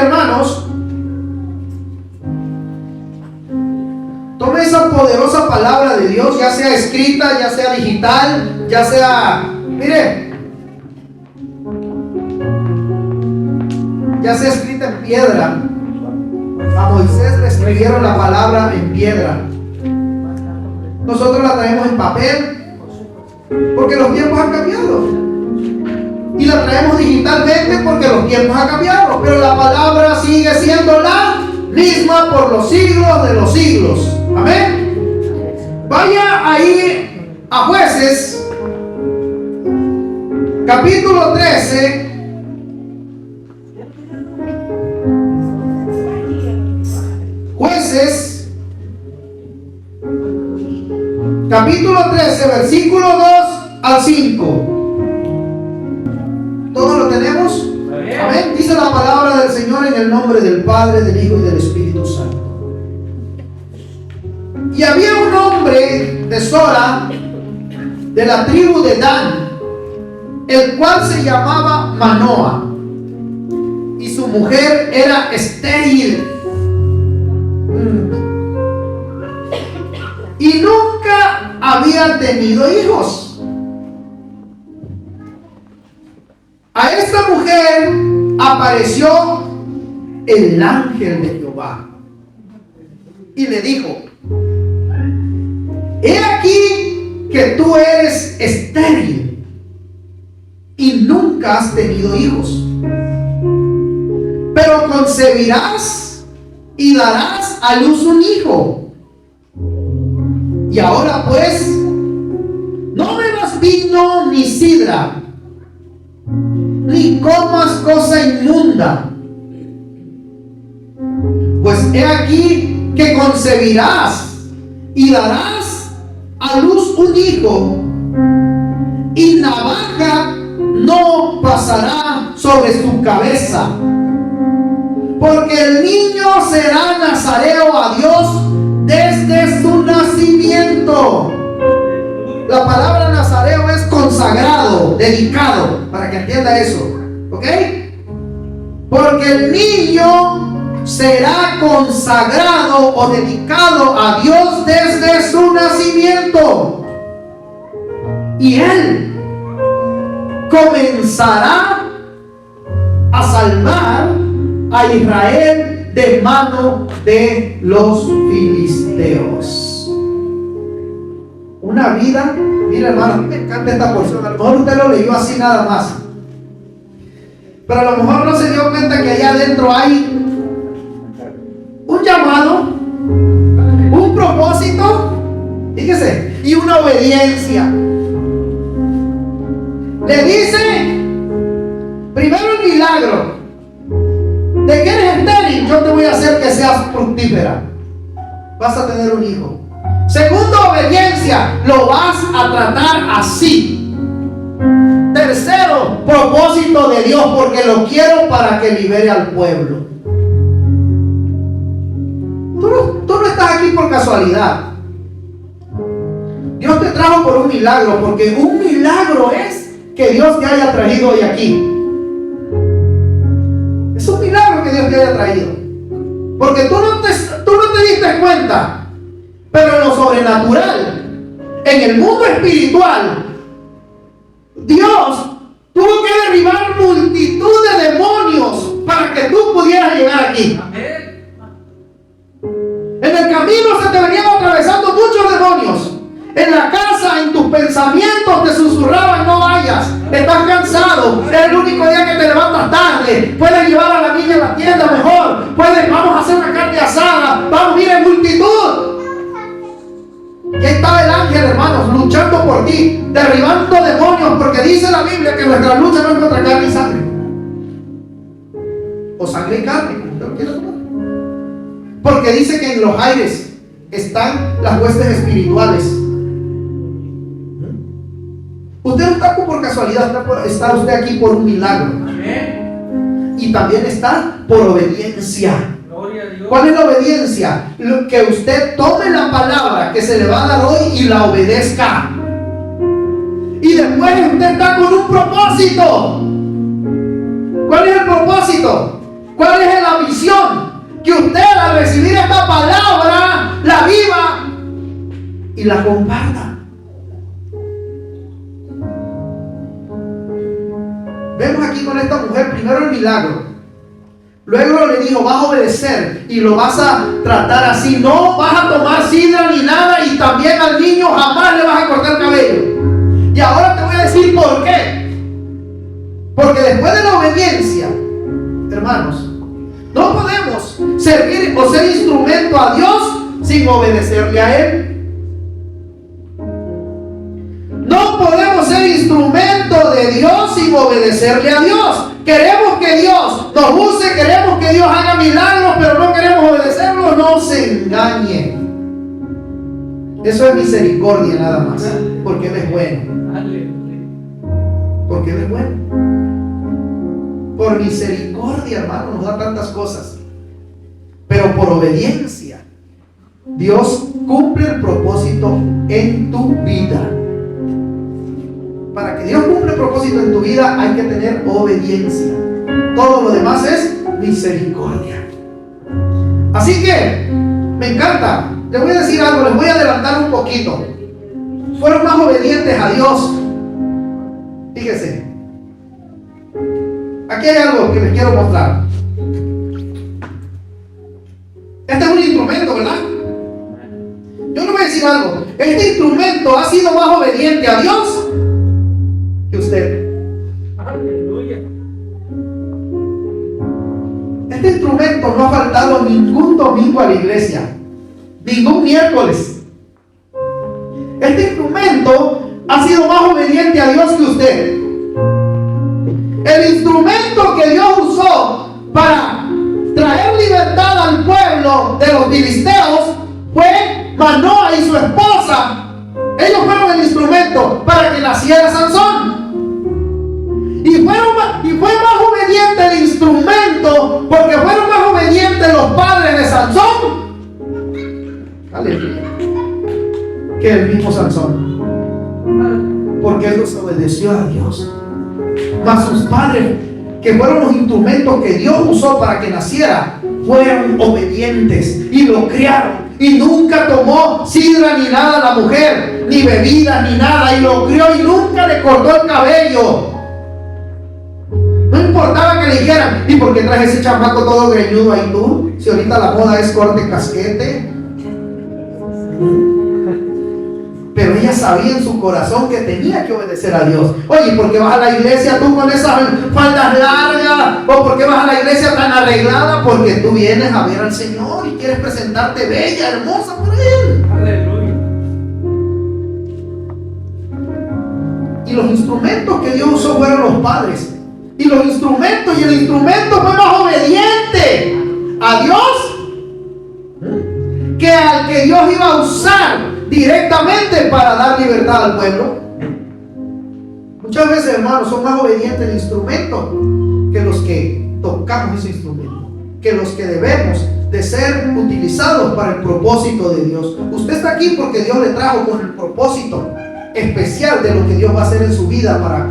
hermanos, tome esa poderosa palabra de Dios, ya sea escrita, ya sea digital, ya sea, mire, ya sea escrita en piedra. A Moisés le escribieron la palabra en piedra. Nosotros la traemos en papel porque los tiempos han cambiado. Y la traemos digitalmente porque los tiempos han cambiado. Pero la palabra sigue siendo la misma por los siglos de los siglos. Amén. Vaya ahí a Jueces, capítulo 13. Jueces, capítulo 13, versículo 2 al 5. ¿Todos lo tenemos? Amén. Dice la palabra del Señor en el nombre del Padre, del Hijo y del Espíritu Santo. Y había un hombre de Sora, de la tribu de Dan, el cual se llamaba Manoa, y su mujer era estéril. Y nunca había tenido hijos. A esta mujer apareció el ángel de Jehová y le dijo: he aquí que tú eres estéril y nunca has tenido hijos, pero concebirás y darás a luz un hijo. Y ahora pues, no bebas vino ni sidra, ni comas cosa inmunda, pues he aquí que concebirás y darás a luz un hijo, y navaja no pasará sobre su cabeza, porque el niño será nazareo a Dios desde su nacimiento. La palabra nazareo es consagrado, dedicado, para que entienda eso, ¿ok? Porque el niño será consagrado o dedicado a Dios desde su nacimiento, y él comenzará a salvar a Israel de mano de los filisteos. Una vida, mira hermano, me encanta esta porción. A lo mejor usted lo leyó así nada más, pero a lo mejor no se dio cuenta que allá adentro hay un llamado, un propósito, fíjese, y una obediencia. Le dice primero el milagro de que eres estéril, yo te voy a hacer que seas fructífera, vas a tener un hijo. Segundo, obediencia, lo vas a tratar así. Tercero, propósito de Dios, porque lo quiero para que libere al pueblo. Tú no estás aquí por casualidad. Dios te trajo por un milagro, porque un milagro es que Dios te haya traído hoy aquí. Es un milagro que Dios te haya traído, porque tú no te diste cuenta, pero en lo sobrenatural, en el mundo espiritual, Dios tuvo que derribar multitud de demonios para que tú pudieras llegar aquí. En el camino se te venían atravesando muchos demonios. En la casa, en tus pensamientos te susurraban: no vayas, estás cansado, es el único día que te levantas tarde, puedes llevar a la niña a la tienda mejor, vamos a hacer una carne asada, vamos, mira, multitud. Y ahí estaba el ángel, hermanos, luchando por ti, derribando demonios, porque dice la Biblia que nuestra lucha no es contra carne y sangre, o sangre y carne, como usted lo quiera tomar, porque dice que en los aires están las huestes espirituales. Usted no está aquí por casualidad, está usted aquí por un milagro. Amén. Y también está por obediencia. Gloria a Dios. ¿Cuál es la obediencia? Que usted tome la palabra que se le va a dar hoy y la obedezca. Y después usted está con un propósito. ¿Cuál es el propósito? ¿Cuál es la visión? Que usted al recibir esta palabra la viva y la comparta. Vemos aquí con esta mujer primero el milagro. Luego le dijo, vas a obedecer y lo vas a tratar así. No vas a tomar sidra ni nada, y también al niño jamás le vas a cortar el cabello. Y ahora te voy a decir por qué. Porque después de la obediencia, hermanos, no podemos servir o ser instrumento a Dios sin obedecerle a Él. No podemos ser instrumento de Dios sin obedecerle a Dios. Queremos que Dios nos use, queremos que Dios haga milagros, pero no queremos obedecerlo. No se engañe. Eso es misericordia nada más, porque Él es bueno. Porque Él es bueno. Por misericordia, hermano, nos da tantas cosas. Pero por obediencia, Dios cumple el propósito en tu vida. Para que Dios cumpla el propósito en tu vida hay que tener obediencia. Todo lo demás es misericordia. Así que me encanta. Les voy a decir algo, les voy a adelantar un poquito. Fueron más obedientes a Dios. Fíjese, aquí hay algo que les quiero mostrar. Este es un instrumento, ¿verdad? Yo les voy a decir algo. Este instrumento ha sido más obediente a Dios que usted. Aleluya. Este instrumento no ha faltado ningún domingo a la iglesia, ningún miércoles. Este instrumento ha sido más obediente a Dios que usted. El instrumento que Dios usó para traer libertad al pueblo de los filisteos fue Manoah y su esposa. Ellos fueron el instrumento para que naciera Sansón. Y fue más obediente el instrumento, porque fueron más obedientes los padres de Sansón, aleluya, que el mismo Sansón, porque él los obedeció a Dios. Mas sus padres, que fueron los instrumentos que Dios usó para que naciera, fueron obedientes y lo criaron. Y nunca tomó sidra ni nada la mujer, ni bebida ni nada, y lo crió y nunca le cortó el cabello. No importaba que le dijeran, ¿y por qué traes ese chamaco todo greñudo ahí tú? Si ahorita la moda es corte casquete. Pero ella sabía en su corazón que tenía que obedecer a Dios. Oye, ¿por qué vas a la iglesia tú con esas faldas largas? ¿O por qué vas a la iglesia tan arreglada? Porque tú vienes a ver al Señor y quieres presentarte bella, hermosa por Él. Aleluya. Y los instrumentos que Dios usó fueron los padres. Y los instrumentos, y el instrumento fue más obediente a Dios que al que Dios iba a usar directamente para dar libertad al pueblo. Muchas veces, hermanos, son más obedientes el instrumento que los que tocamos ese instrumento, que los que debemos de ser utilizados para el propósito de Dios. Usted está aquí porque Dios le trajo con el propósito especial de lo que Dios va a hacer en su vida para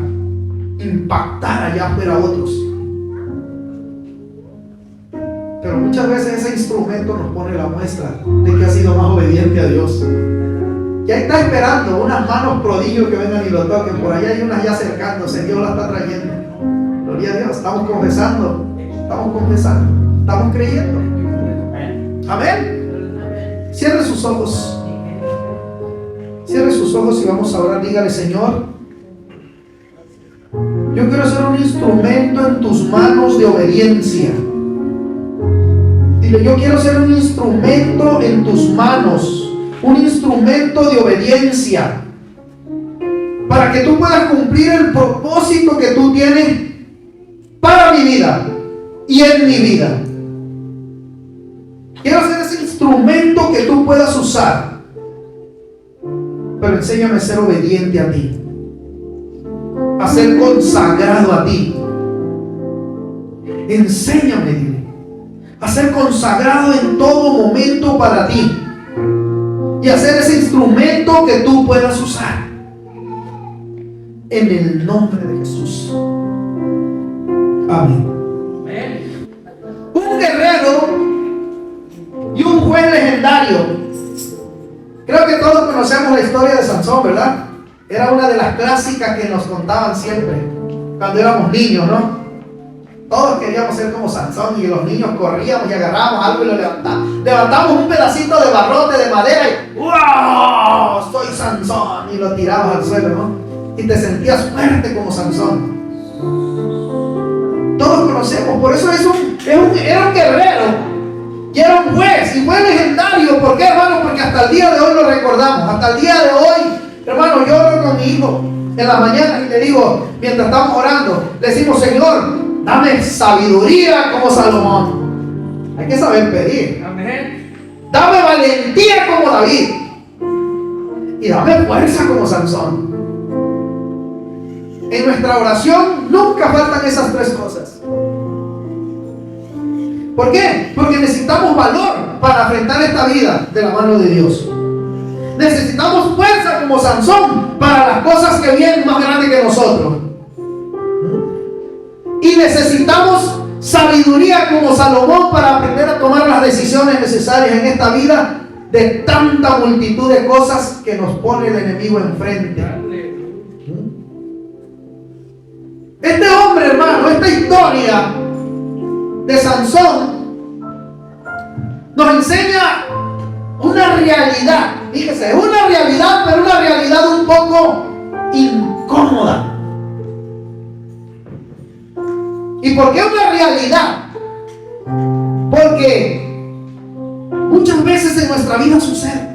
impactar allá afuera a otros. Pero muchas veces ese instrumento nos pone la muestra de que ha sido más obediente a Dios. Ya está esperando unas manos prodigios que vengan y lo toquen. Por allá hay unas ya acercándose. Dios la está trayendo. Gloria a Dios. Estamos confesando. Estamos creyendo. Amén. Cierre sus ojos. Cierre sus ojos y vamos a orar. Dígale: Señor, yo quiero ser un instrumento en tus manos de obediencia. Dile: yo quiero ser un instrumento en tus manos, un instrumento de obediencia, para que tú puedas cumplir el propósito que tú tienes para mi vida y en mi vida. Quiero ser ese instrumento que tú puedas usar, pero enséñame a ser obediente a ti, a ser consagrado a ti. Enséñame, dile, a ser consagrado en todo momento para ti y a ser ese instrumento que tú puedas usar, en el nombre de Jesús. Amén. un guerrero y un juez legendario. Creo que todos conocemos la historia de Sansón, ¿verdad? Era una de las clásicas que nos contaban siempre cuando éramos niños, ¿no? Todos queríamos ser como Sansón, y los niños corríamos y agarrábamos algo y lo levantábamos. Levantamos un pedacito de barrote de madera y ¡wow! Soy Sansón, y lo tirabas al suelo, ¿no? Y te sentías fuerte como Sansón. Todos conocemos, por eso era un guerrero y era un juez, y fue legendario. ¿Por qué, hermano? Porque hasta el día de hoy lo recordamos. Hasta el día de hoy, hermano, yo oro con mi hijo en la mañana y le digo, mientras estamos orando, le decimos: Señor, dame sabiduría como Salomón. Hay que saber pedir. Amén. Dame valentía como David, y dame fuerza como Sansón. En nuestra oración nunca faltan esas tres cosas. ¿Por qué? Porque necesitamos valor para enfrentar esta vida de la mano de Dios. Necesitamos fuerza como Sansón para las cosas que vienen más grandes que nosotros. Y necesitamos sabiduría como Salomón para aprender a tomar las decisiones necesarias en esta vida de tanta multitud de cosas que nos pone el enemigo enfrente. Este hombre, hermano, esta historia de Sansón nos enseña una realidad. Fíjese, una realidad, pero una realidad un poco incómoda. ¿Y por qué una realidad? Porque muchas veces en nuestra vida sucede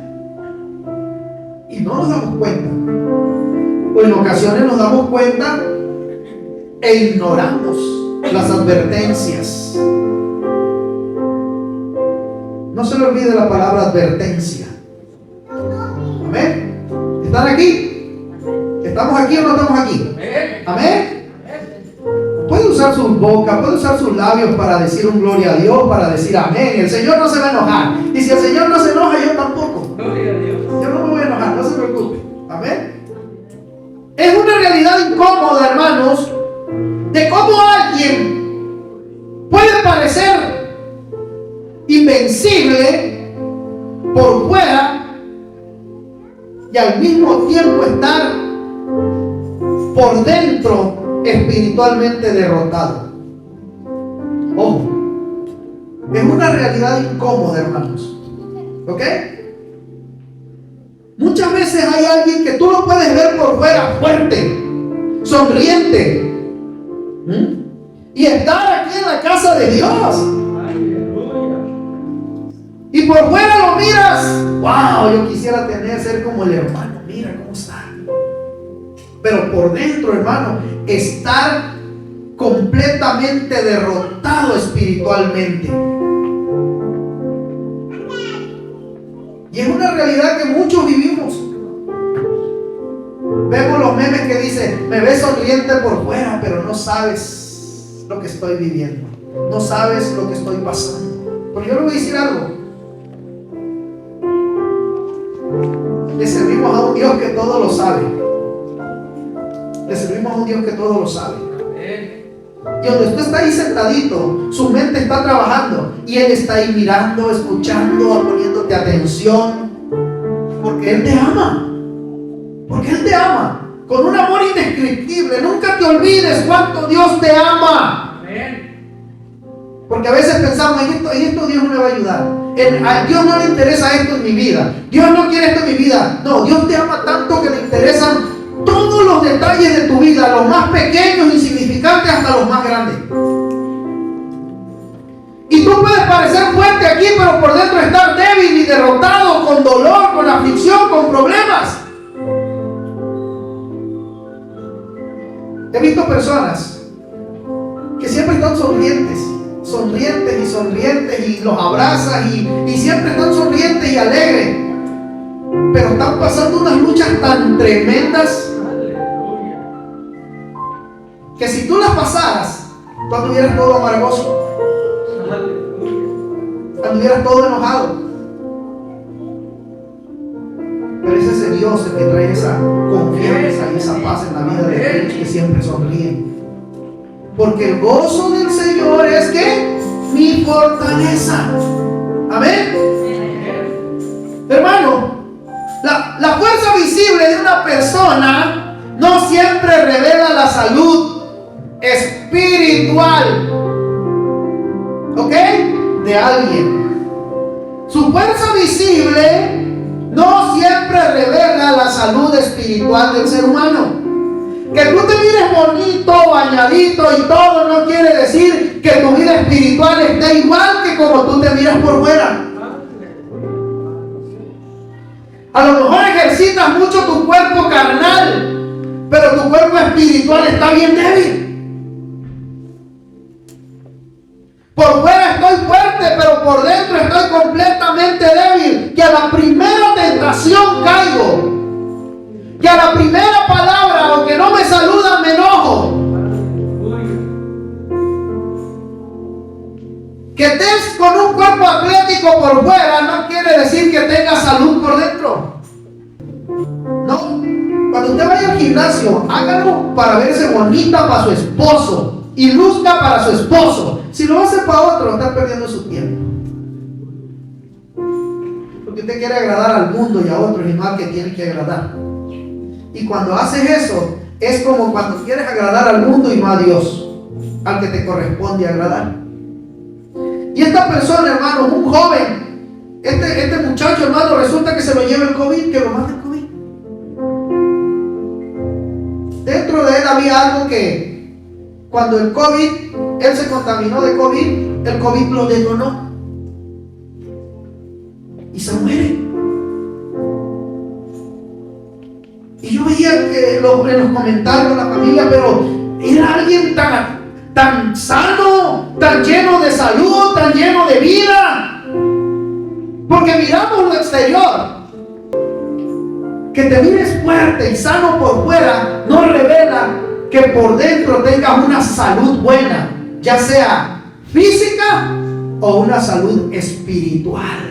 y no nos damos cuenta, o en ocasiones nos damos cuenta e ignoramos las advertencias. No se le olvide la palabra advertencia. Amén. ¿Están aquí? ¿Estamos aquí o no estamos aquí? Amén. Puede usar sus bocas, puede usar sus labios para decir un gloria a Dios, para decir amén. El Señor no se va a enojar. Y si el Señor no se enoja, yo tampoco. Gloria a Dios. Yo no me voy a enojar, no se preocupe. Amén. Es una realidad incómoda, hermanos, de cómo alguien puede parecer invencible por fuera y al mismo tiempo estar por dentro espiritualmente derrotado. Ojo, es una realidad incómoda, hermanos. ¿Ok? Muchas veces hay alguien que tú lo puedes ver por fuera fuerte, sonriente, y estar aquí en la casa de Dios. Y por fuera lo miras, wow, yo quisiera ser como el hermano, mira cómo está. Pero por dentro, hermano, estar completamente derrotado espiritualmente. Y es una realidad que muchos vivimos. Vemos los memes que dicen: me ves sonriente por fuera, pero no sabes lo que estoy viviendo, no sabes lo que estoy pasando. Pero yo le voy a decir algo: le servimos a un Dios que todo lo sabe. Le servimos a un Dios que todo lo sabe. Y donde usted está ahí sentadito, su mente está trabajando y Él está ahí mirando, escuchando, poniéndote atención, porque Él te ama. Porque Él te ama con un amor indescriptible. Nunca te olvides cuánto Dios te ama. Porque a veces pensamos: en esto Dios no me va a ayudar. A Dios no le interesa esto en mi vida. Dios no quiere esto en mi vida. No, Dios te ama tanto que le interesan todos los detalles de tu vida, los más pequeños, insignificantes, hasta los más grandes. Y tú puedes parecer fuerte aquí, pero por dentro estar débil y derrotado, con dolor, con aflicción, con problemas. He visto personas que siempre están sonrientes y los abrazas y siempre están sonrientes y alegres, pero están pasando unas luchas tan tremendas que si tú las pasaras, tú anduvieras todo amargoso, anduvieras todo enojado. Pero es ese Dios el que trae esa confianza y esa paz en la vida de aquellos que siempre sonríen. Porque el gozo del Señor es que mi fortaleza. Amén. Hermano, la fuerza visible de una persona no siempre revela la salud espiritual, ¿ok?, de alguien. Su fuerza visible no siempre revela la salud espiritual del ser humano. Que tú te mires bonito, bañadito y todo no quiere decir que tu vida espiritual esté igual que como tú te miras por fuera. A lo mejor ejercitas mucho tu cuerpo carnal, pero tu cuerpo espiritual está bien débil. Por fuera estoy fuerte, pero por dentro estoy completamente débil. Que a la primera tentación caigo. Que a la primera palabra o que no me saludan me enojo. Que estés con un cuerpo atlético por fuera no quiere decir que tengas salud por dentro. No. Cuando usted vaya al gimnasio, hágalo para verse bonita para su esposo y luzca para su esposo. Si lo hace para otro, está perdiendo su tiempo. Porque usted quiere agradar al mundo y a otros y no al que tiene que agradar. Y cuando haces eso, es como cuando quieres agradar al mundo y no a Dios, al que te corresponde agradar. Y esta persona, hermano, un joven, este muchacho, hermano, resulta que se lo lleva el COVID, que lo mata el COVID. Dentro de él había algo que, cuando el COVID, él se contaminó de COVID, el COVID lo detonó. Y se muere. Y yo veía que en los comentarios de la familia, pero era alguien tan sano, tan lleno de salud, tan lleno de vida. Porque miramos lo exterior. Que te mires fuerte y sano por fuera no revela que por dentro tengas una salud buena, ya sea física o una salud espiritual.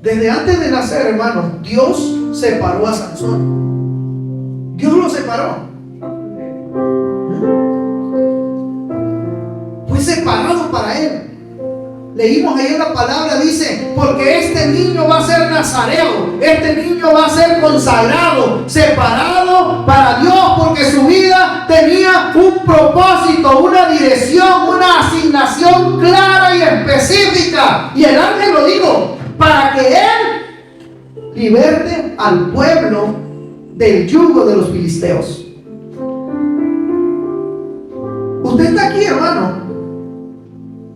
Desde antes de nacer, hermanos, Dios separó a Sansón. Dios lo separó. Fue separado para él. Leímos ahí en la palabra, dice, porque este niño va a ser nazareo, este niño va a ser consagrado, separado para Dios, porque su vida tenía un propósito, una dirección, una asignación clara y específica. Y el ángel lo dijo, para que él liberte al pueblo del yugo de los filisteos. Usted está aquí, hermano.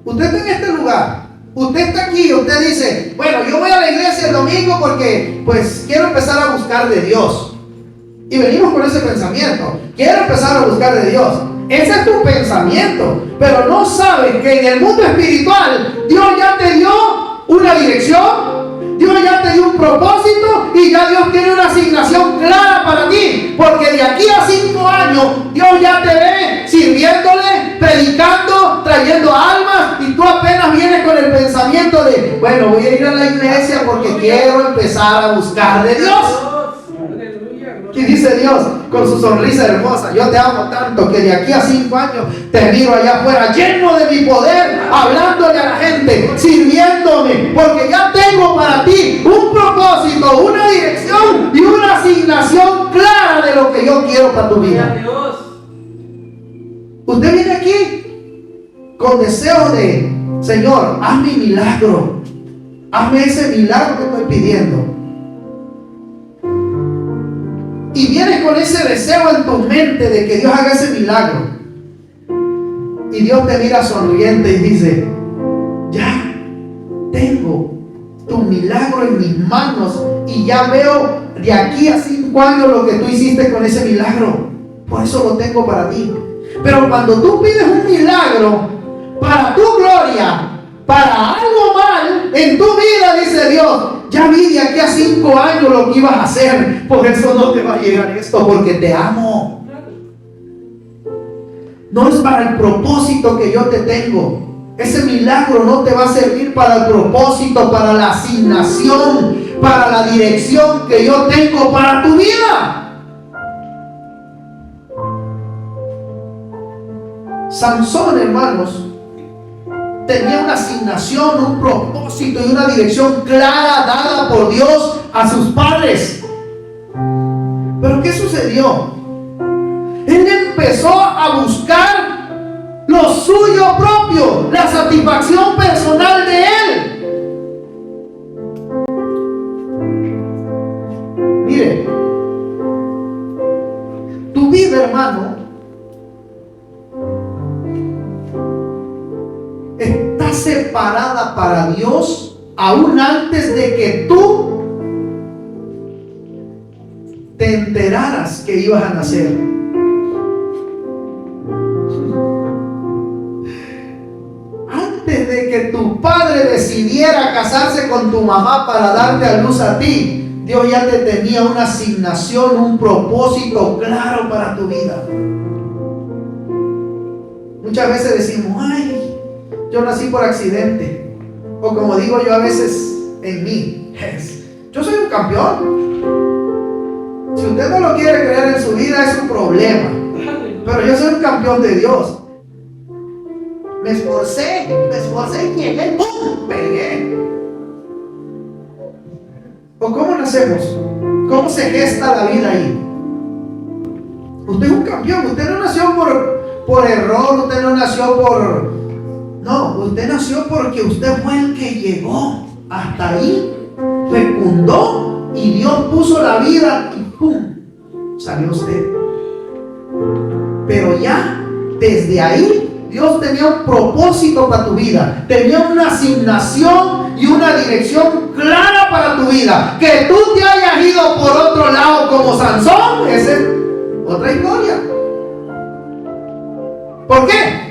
Usted está en este lugar. Usted está aquí. Usted dice, bueno, yo voy a la iglesia el domingo porque pues quiero empezar a buscar de Dios. Y venimos con ese pensamiento. Quiero empezar a buscar de Dios. Ese es tu pensamiento. Pero no sabes que en el mundo espiritual Dios ya te dio una dirección, Dios ya te dio un propósito y ya Dios tiene una asignación clara para ti, porque de aquí a 5 años Dios ya te ve sirviéndole, predicando, trayendo almas, y tú apenas vienes con el pensamiento de, bueno, voy a ir a la iglesia porque quiero empezar a buscar de Dios. Y dice Dios con su sonrisa hermosa, yo te amo tanto que de aquí a 5 años te miro allá afuera lleno de mi poder, hablándole a la gente, sirviéndome, porque ya tengo para ti un propósito, una dirección y una asignación clara de lo que yo quiero para tu vida. Usted viene aquí con deseo de, Señor, haz mi milagro, hazme ese milagro que estoy pidiendo. Y vienes con ese deseo en tu mente de que Dios haga ese milagro. Y Dios te mira sonriente y dice, ya tengo tu milagro en mis manos y ya veo de aquí a 5 años lo que tú hiciste con ese milagro. Por eso lo tengo para ti. Pero cuando tú pides un milagro para tu gloria, para algo mal en tu vida, dice Dios, ya vi de aquí a 5 años lo que ibas a hacer, por eso no te va a llegar esto, porque te amo. No es para el propósito que yo te tengo. Ese milagro no te va a servir para el propósito, para la asignación, para la dirección que yo tengo para tu vida. Sansón, hermanos, tenía una asignación, un propósito y una dirección clara dada por Dios a sus padres. Pero ¿qué sucedió? Él empezó a buscar lo suyo propio, la satisfacción personal de él. Mire, tu vida, hermano, está separada para Dios aún antes de que tú te enteraras que ibas a nacer. Antes de que tu padre decidiera casarse con tu mamá para darte a luz a ti, Dios ya te tenía una asignación, un propósito claro para tu vida. Muchas veces decimos, ay, yo nací por accidente. O como digo yo a veces en mí, yo soy un campeón. Si usted no lo quiere creer en su vida, es un problema. Pero yo soy un campeón de Dios. Me esforcé y llegué, ¡pum!, pegué. ¿O cómo nacemos? ¿Cómo se gesta la vida ahí? Usted es un campeón. Usted no nació por error. Usted no nació por... No, usted nació porque usted fue el que llegó hasta ahí, fecundó y Dios puso la vida y ¡pum!, salió usted. Pero ya desde ahí Dios tenía un propósito para tu vida, tenía una asignación y una dirección clara para tu vida. Que tú te hayas ido por otro lado como Sansón, esa es otra historia. ¿Por qué?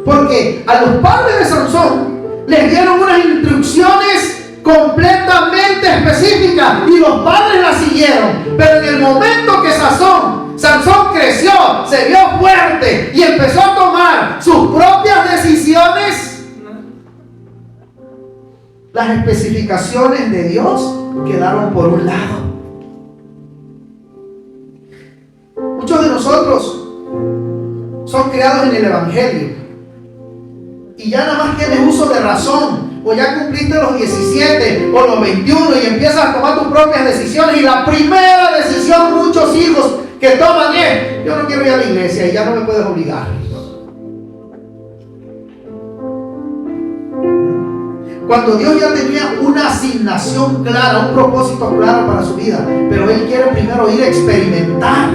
Porque a los padres de Sansón les dieron unas instrucciones completamente específicas y los padres las siguieron. Pero en el momento que Sansón creció, se vio fuerte y empezó a tomar sus propias decisiones, las especificaciones de Dios quedaron por un lado. Muchos de nosotros son criados en el Evangelio y ya nada más tienes uso de razón, o ya cumpliste los 17 o los 21 y empiezas a tomar tus propias decisiones. Y la primera decisión muchos hijos que toman es: yo no quiero ir a la iglesia y ya no me puedes obligar. Cuando Dios ya tenía una asignación clara, un propósito claro para su vida, pero Él quiere primero ir a experimentar.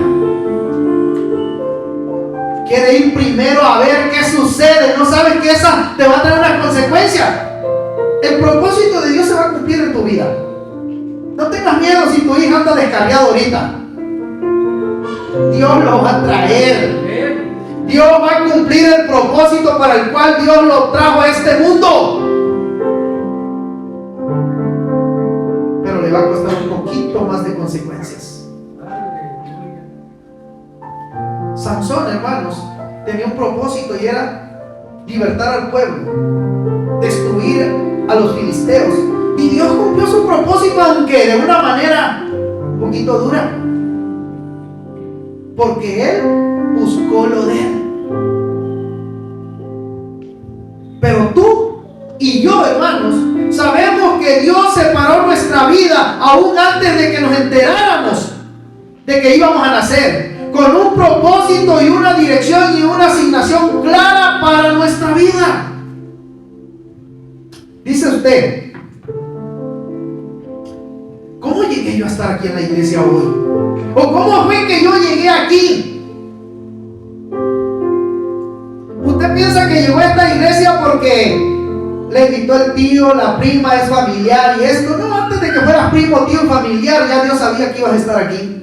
Quiere ir primero a ver qué sucede. No sabes que esa te va a traer una consecuencia. El propósito de Dios se va a cumplir en tu vida. No tengas miedo si tu hija anda descarriada ahorita. Dios lo va a traer. Dios va a cumplir el propósito para el cual Dios lo trajo a este mundo. Pero le va a costar un poquito más de consecuencias. Sansón, hermanos, tenía un propósito y era libertar al pueblo, destruir a los filisteos. Y Dios cumplió su propósito, aunque de una manera un poquito dura, porque Él buscó lo de Él. Pero tú y yo, hermanos, sabemos que Dios separó nuestra vida aún antes de que nos enteráramos de que íbamos a nacer, con un propósito y una dirección y una asignación clara para nuestra vida. Dice usted: ¿cómo llegué yo a estar aquí en la iglesia hoy? ¿O cómo fue que yo llegué aquí? Usted piensa que llegó a esta iglesia porque le invitó el tío, la prima, es familiar y esto. No, antes de que fueras primo, tío y familiar, ya Dios sabía que ibas a estar aquí.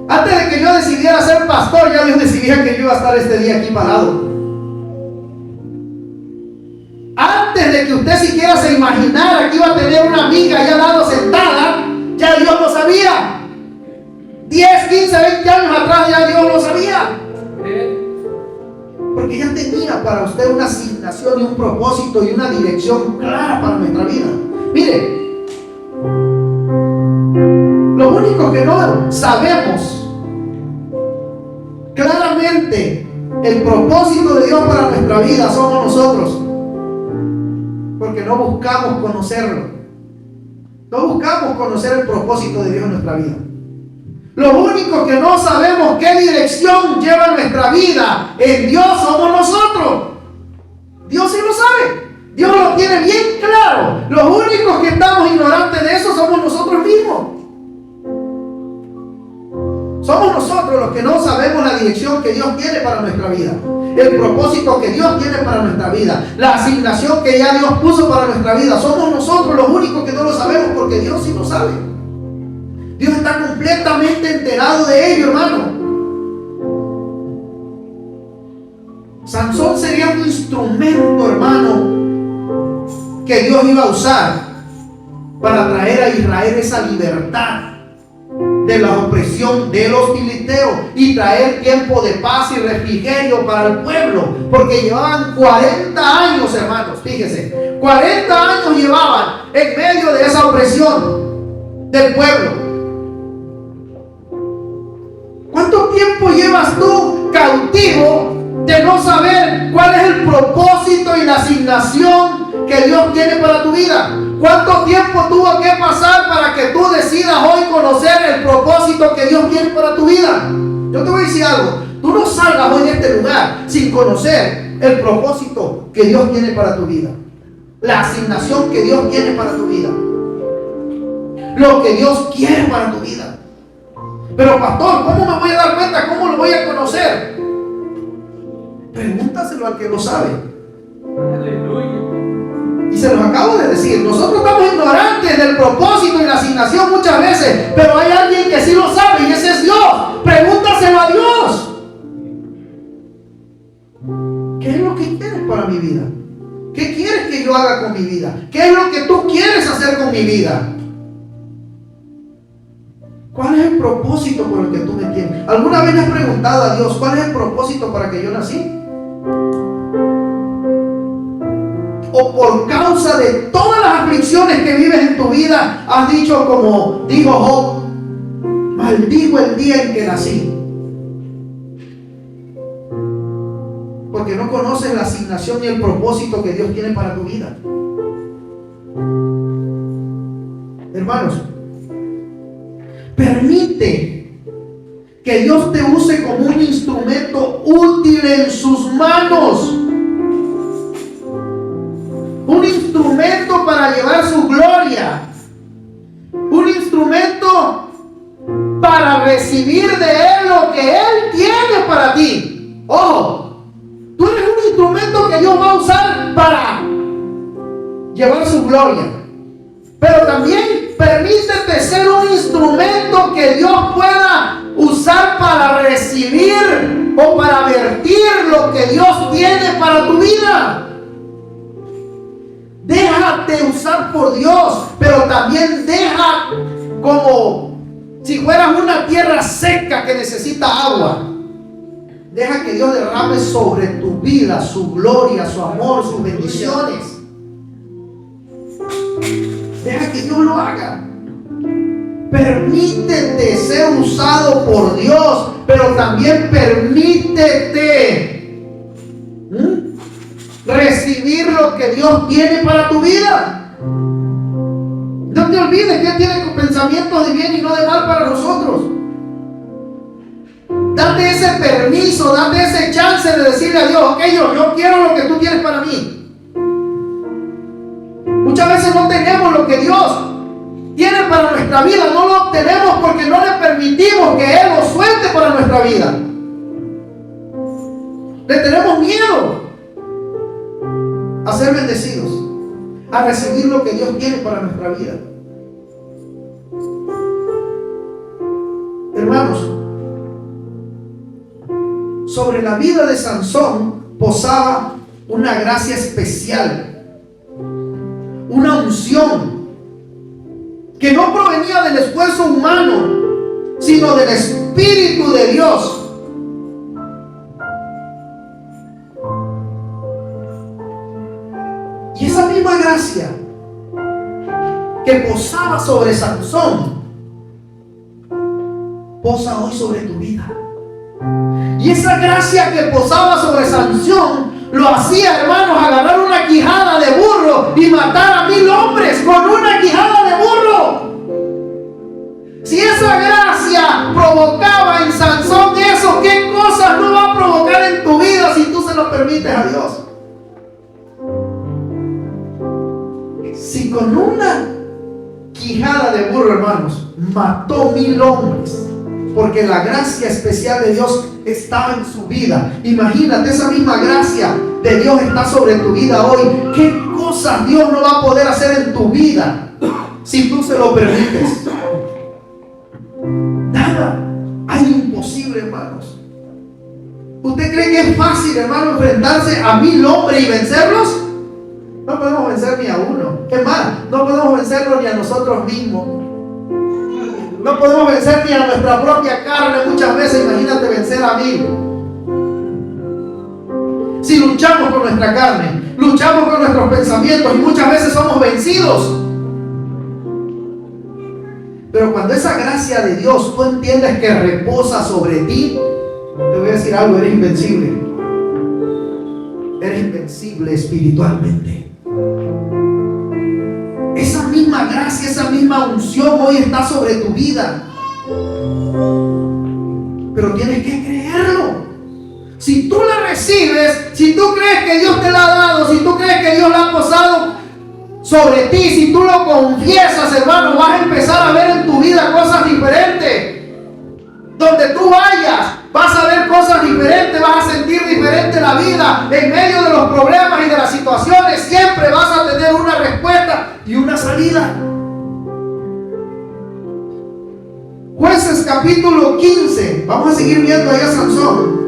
Antes de que yo decidiera ser pastor, ya Dios decidía que yo iba a estar este día aquí parado. Antes de que usted siquiera se imaginara que iba a tener una amiga allá al lado sentada, ya Dios lo sabía. 10, 15, 20 años atrás ya Dios lo sabía. Porque ya tenía para usted una asignación y un propósito y una dirección clara para nuestra vida. Mire, lo único que no sabemos claramente el propósito de Dios para nuestra vida somos nosotros, porque no buscamos conocerlo. No buscamos conocer el propósito de Dios en nuestra vida. Los únicos que no sabemos qué dirección lleva nuestra vida en Dios somos nosotros. Dios sí lo sabe. Dios lo tiene bien claro. Los únicos que estamos ignorantes de eso somos nosotros mismos. Somos nosotros los que no sabemos la dirección que Dios tiene para nuestra vida, el propósito que Dios tiene para nuestra vida, la asignación que ya Dios puso para nuestra vida. Somos nosotros los únicos que no lo sabemos, porque Dios sí lo sabe. Dios está completamente enterado de ello, hermano. Sansón sería un instrumento, hermano, que Dios iba a usar para traer a Israel esa libertad de la opresión de los filisteos y traer tiempo de paz y refrigerio para el pueblo, porque llevaban 40 años, hermanos, fíjese, 40 años llevaban en medio de esa opresión del pueblo. ¿Cuánto tiempo llevas tú cautivo de no saber cuál es el propósito y la asignación que Dios tiene para tu vida? ¿Cuánto tiempo tuvo que pasar para que tú decidas hoy conocer el propósito que Dios tiene para tu vida? Yo te voy a decir algo. Tú no salgas hoy de este lugar sin conocer el propósito que Dios tiene para tu vida, la asignación que Dios tiene para tu vida, lo que Dios quiere para tu vida. Pero pastor, ¿cómo me voy a dar cuenta? ¿Cómo lo voy a conocer? Pregúntaselo al que lo sabe. Aleluya. Y se los acabo de decir. Nosotros estamos ignorantes del propósito y la asignación muchas veces, pero hay alguien que sí lo sabe, y ese es Dios. Pregúntaselo a Dios. ¿Qué es lo que quieres para mi vida? ¿Qué quieres que yo haga con mi vida? ¿Qué es lo que tú quieres hacer con mi vida? ¿Cuál es el propósito por el que tú me tienes? ¿Alguna vez le has preguntado a Dios cuál es el propósito para que yo nací? ¿O por causa de todas las aflicciones que vives en tu vida has dicho, como dijo Job, maldigo el día en que nací? Porque no conoces la asignación ni el propósito que Dios tiene para tu vida. Hermanos, permite que Dios te use como un instrumento útil en sus manos, un instrumento para llevar su gloria, un instrumento para recibir de Él lo que Él tiene para ti. Ojo, tú eres un instrumento que Dios va a usar para llevar su gloria, pero también permítete ser un instrumento que Dios pueda usar para recibir o para vertir lo que Dios tiene para tu vida. Déjate usar por Dios, pero también deja como si fueras una tierra seca que necesita agua. Deja que Dios derrame sobre tu vida su gloria, su amor, sus bendiciones. Deja que Dios lo haga. Permítete ser usado por Dios, pero también permítete recibir lo que Dios tiene para tu vida. No te olvides que Él tiene pensamientos de bien y no de mal para nosotros. Date ese permiso, date ese chance de decirle a Dios, ok, yo quiero lo que tú tienes para mí. Muchas veces no tenemos lo que Dios tiene para nuestra vida, no lo obtenemos porque no le permitimos que Él lo suelte para nuestra vida. Le tenemos miedo a ser bendecidos, a recibir lo que Dios tiene para nuestra vida. Hermanos, sobre la vida de Sansón posaba una gracia especial, una unción que no provenía del esfuerzo humano, sino del Espíritu de Dios. Y esa misma gracia que posaba sobre Sansón, posa hoy sobre tu vida. Y esa gracia que posaba sobre Sansón lo hacía, hermanos, agarrar una quijada de burro y matar a 1000 hombres con una quijada de burro. Si esa gracia provocaba en Sansón eso, ¿qué cosas no va a provocar en tu vida si tú se lo permites a Dios? Si con una quijada de burro, hermanos, mató 1000 hombres, porque la gracia especial de Dios estaba en su vida. Imagínate, esa misma gracia de Dios está sobre tu vida hoy. ¿Qué cosas Dios no va a poder hacer en tu vida si tú se lo permites? Nada hay imposible, hermanos. ¿Usted cree que es fácil, hermano, enfrentarse a 1000 hombres y vencerlos? No podemos vencer ni a uno. Es más, no podemos vencerlo ni a nosotros mismos. No podemos vencer ni a nuestra propia carne muchas veces. Imagínate vencer a 1000. Si luchamos con nuestra carne, luchamos con nuestros pensamientos y muchas veces somos vencidos. Pero cuando esa gracia de Dios tú entiendes que reposa sobre ti, te voy a decir algo, eres invencible. Eres invencible espiritualmente. Esa misma gracia, esa misma unción hoy está sobre tu vida. Pero tienes que creerlo. Si tú la recibes, si tú crees que Dios te la ha dado, si tú crees que Dios la ha posado sobre ti, si tú lo confiesas, hermano, vas a empezar a ver en tu vida cosas diferentes. Donde tú vayas, vas a ver cosas diferentes, vas a sentir diferente la vida. En medio de los problemas y de las situaciones, siempre vas a tener una respuesta y una salida. Jueces capítulo 15. Vamos a seguir viendo ahí a Sansón.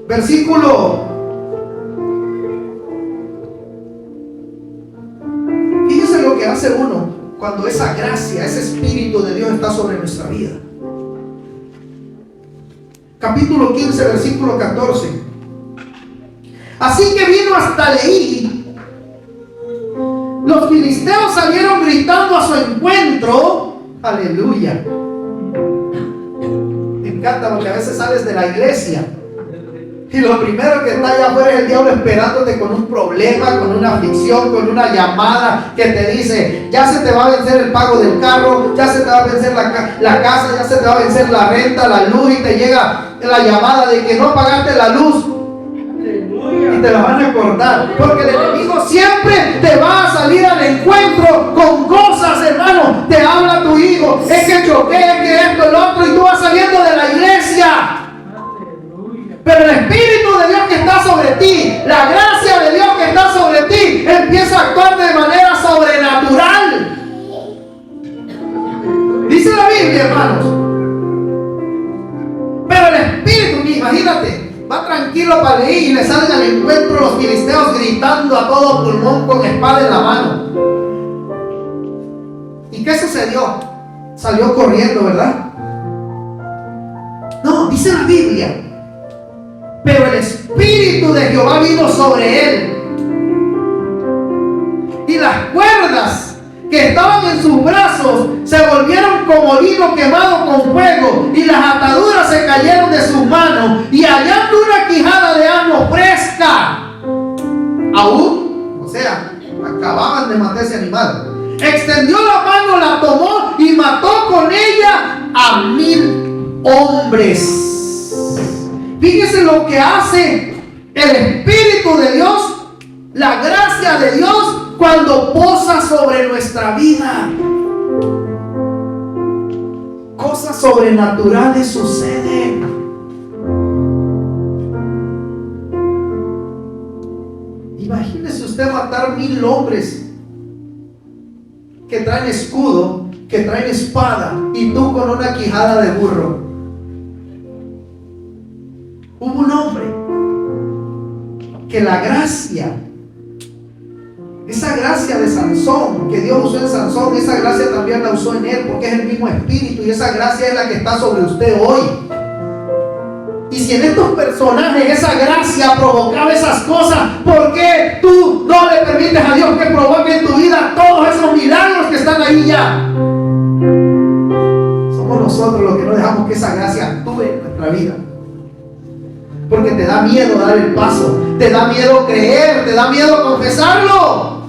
Versículo. Fíjese lo que hace uno cuando esa gracia, ese Espíritu de Dios está sobre nuestra vida. Capítulo 15, versículo 14. Así que vino hasta Leí. Los filisteos salieron gritando a su encuentro. Aleluya. Me encanta porque a veces sales de la iglesia y lo primero que está allá afuera es el diablo esperándote con un problema, con una aflicción, con una llamada que te dice: ya se te va a vencer el pago del carro, ya se te va a vencer la casa, ya se te va a vencer la renta, la luz, y te llega la llamada de que no pagaste la luz y te la van a cortar, porque el enemigo siempre te va a salir al encuentro con cosas, hermano. Te habla tu hijo, es que choqué, es que esto, el otro, y tú vas saliendo de la iglesia. Pero el Espíritu de Dios que está sobre ti, la gracia de Dios que está sobre ti, empieza a actuar de manera sobrenatural. Dice la Biblia, hermanos. Pero el Espíritu, imagínate, va tranquilo para Leí y le salen al encuentro los filisteos gritando a todo pulmón con espada en la mano. ¿Y qué sucedió? Salió corriendo, ¿verdad? No, dice la Biblia. Pero el Espíritu de Jehová vino sobre él, y las cuerdas que estaban en sus brazos se volvieron como lino quemado con fuego, y las ataduras se cayeron de sus manos, y hallando una quijada de asno fresca, aún, o sea, acababan de matar ese animal, extendió la mano, la tomó y mató con ella a 1000 hombres. Fíjese lo que hace el Espíritu de Dios, la gracia de Dios, cuando posa sobre nuestra vida. Cosas sobrenaturales suceden. Imagínese usted matar 1000 hombres que traen escudo, que traen espada, y tú con una quijada de burro. Hubo un hombre que la gracia, esa gracia de Sansón, que Dios usó en Sansón, esa gracia también la usó en él, porque es el mismo Espíritu, y esa gracia es la que está sobre usted hoy. Y si en estos personajes esa gracia provocaba esas cosas, ¿por qué tú no le permites a Dios que provoque en tu vida todos esos milagros que están ahí ya? nosotros los que no dejamos que esa gracia actúe en nuestra vida. Porque te da miedo dar el paso, te da miedo creer, te da miedo confesarlo.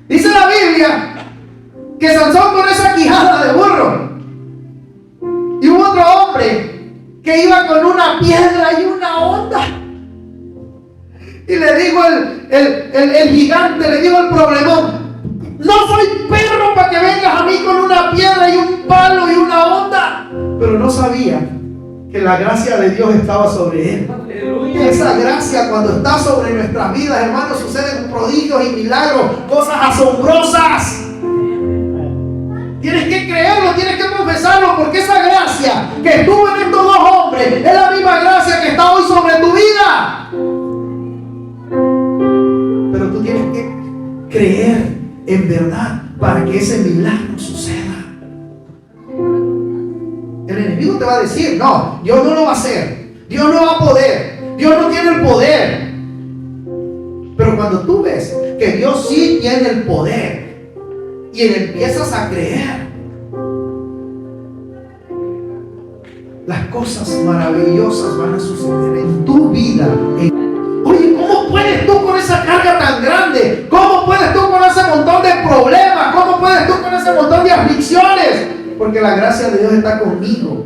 Dice la Biblia que Sansón con esa quijada de burro, y hubo otro hombre que iba con una piedra y una onda, y le dijo el gigante, le dijo el problemón: no soy perro para que vengas a mí con una piedra y un palo y una onda. Pero no sabía que la gracia de Dios estaba sobre él. Aleluya. Esa gracia, cuando está sobre nuestras vidas, hermanos, suceden prodigios y milagros, cosas asombrosas. Tienes que creerlo, tienes que confesarlo, porque esa gracia que estuvo en estos dos hombres es la misma gracia que está hoy sobre tu vida. Pero tú tienes que creer en verdad para que ese milagro suceda. El enemigo te va a decir: no, Dios no lo va a hacer, Dios no va a poder, Dios no tiene el poder. Pero cuando tú ves que Dios sí tiene el poder y empiezas a creer, las cosas maravillosas van a suceder en tu vida. Oye, ¿cómo puedes tú con esa carga tan grande? ¿Cómo puedes tú con ese montón de problemas? ¿Cómo puedes tú con ese montón de aflicciones? Porque la gracia de Dios está conmigo.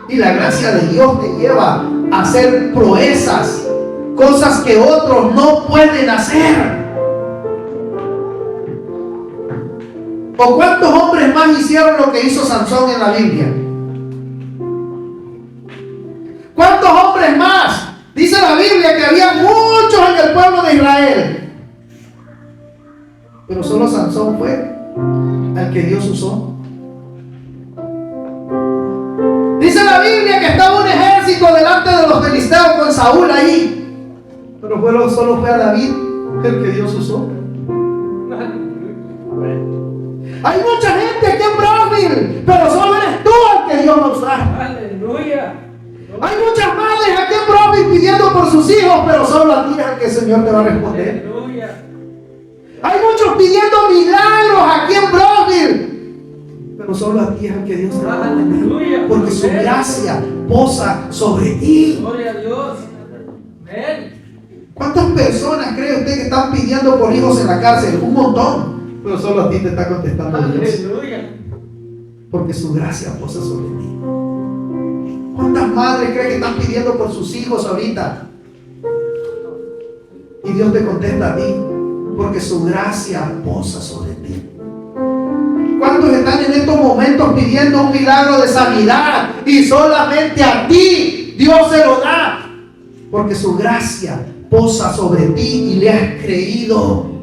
Y la gracia de Dios te lleva a hacer proezas, cosas que otros no pueden hacer. ¿O cuántos hombres más hicieron lo que hizo Sansón en la Biblia? ¿Cuántos hombres más? Dice la Biblia que había muchos en el pueblo de Israel, pero solo Sansón fue al que Dios usó. Dice la Biblia que estaba un ejército delante de los filisteos con Saúl ahí, pero solo fue a David el que Dios usó. Hay mucha gente aquí en Brownsville, pero solo eres tú el que Dios va a usar. Aleluya. Hay muchas madres aquí en Brownsville pidiendo por sus hijos, pero solo a ti es el que el Señor te va a responder. Aleluya. Hay muchos pidiendo milagros aquí en Brownsville, pero solo a ti es el que Dios te va a responder. Aleluya. Porque su gracia posa sobre ti. Gloria a Dios. Amén. ¿Cuántas personas cree usted que están pidiendo por hijos en la cárcel? Un montón. Pero solo a ti te está contestando Dios. Aleluya. Porque su gracia posa sobre ti. ¿Cuántas madres creen que están pidiendo por sus hijos ahorita? Y Dios te contesta a ti, porque su gracia posa sobre ti. ¿Cuántos están en estos momentos pidiendo un milagro de sanidad y solamente a ti Dios se lo da? Porque su gracia posa sobre ti y le has creído.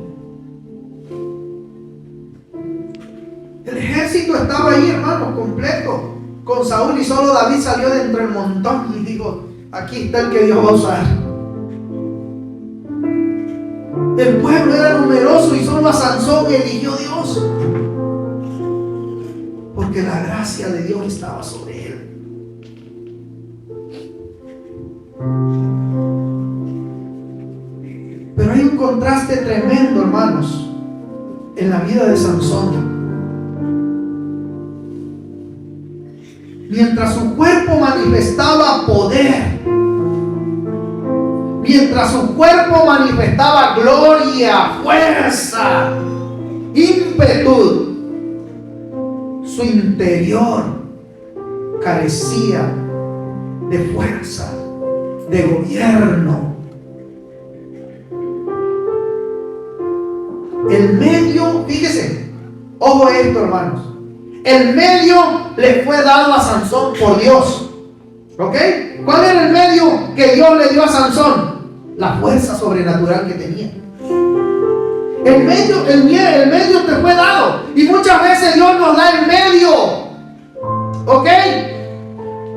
El ejército estaba ahí, hermanos, completo con Saúl, y solo David salió de entre el montón y dijo: aquí está el que Dios va a usar. El pueblo era numeroso y solo a Sansón eligió Dios, porque la gracia de Dios estaba sobre él. Pero hay un contraste tremendo, hermanos, en la vida de Sansón. Mientras su cuerpo manifestaba poder, mientras su cuerpo manifestaba gloria, fuerza, ímpetu, su interior carecía de fuerza, de gobierno. El medio, fíjese, ojo esto, hermanos. El medio le fue dado a Sansón por Dios. ¿Ok? ¿Cuál era el medio que Dios le dio a Sansón? La fuerza sobrenatural que tenía. El medio te fue dado. Y muchas veces Dios nos da el medio. ¿Ok?